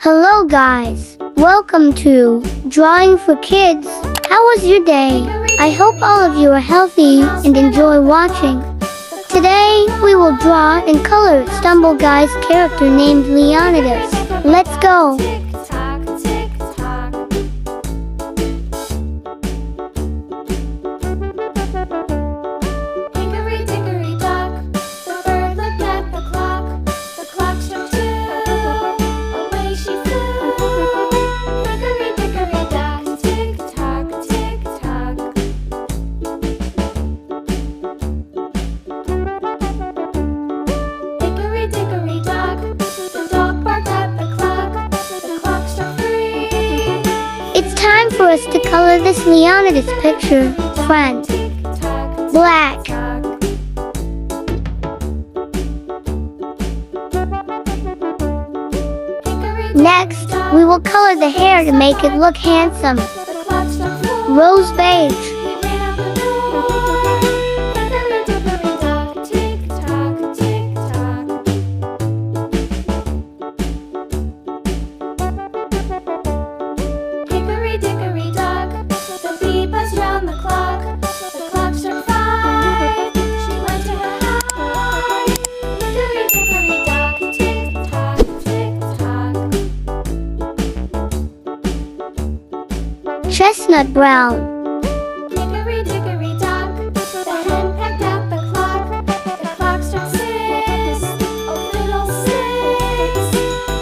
Hello guys, welcome to Drawing for Kids. How was your day? I hope all of you are healthy and enjoy watching. Today we will draw and color Stumble Guys character named Leonidas. Let's go! Time for us to color this Leonidas picture. Friend. Black. Next, we will color the hair to make it look handsome. Rose beige. Chestnut brown. Hickory dickory dock, the hen pecked at the clock. The clock struck 6, oh little 6.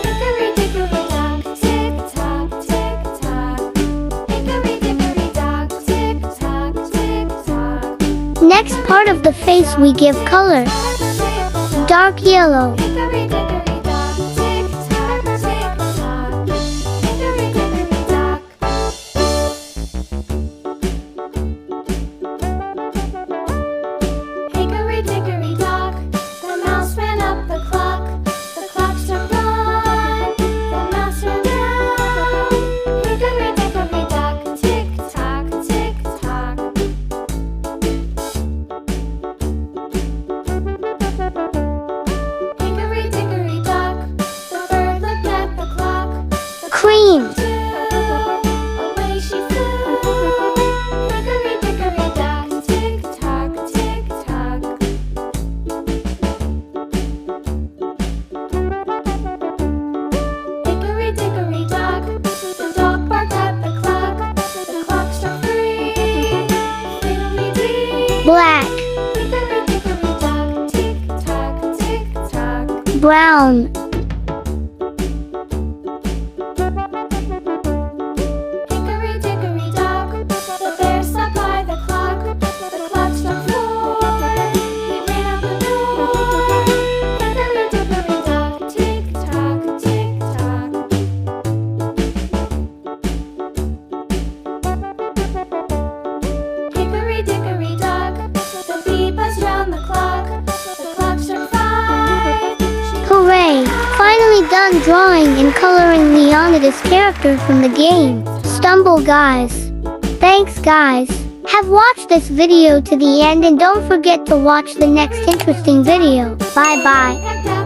Hickory dickory dock, tick tock, tick tock. Hickory dickory dock, tick tock, tick tock. Next part of the face we give color. Dark yellow. Hickory dickory dock, tick tock, tick tock. Hickory dickory dock. Hickory dickory dock, the mouse ran up the clock. The clock struck 1, the mouse ran down. Hickory dickory dock, tick tock, tick tock. Hickory dickory dock, the bird looked at the clock. Cream. Away she flew. Hickory dickory dock, tick tock, tick tock. Hickory dickory dock, the dog barked at the clock. The clock struck 3, fiddly-dee. Black. Hickory dickory dock, tick tock, tick tock. Brown. Hickory dickory dock, the bear sat by the clock. The clock struck 4, he ran out the door. Hickory dickory dock, tick tock, tick tock. Hickory dickory dock, the bee buzzed round the clock. The clock struck 5. Hooray! Finally done drawing and coloring Leonidas character from the game, Stumble Guys. Thanks guys. Have watched this video to the end and don't forget to watch the next interesting video. Bye bye.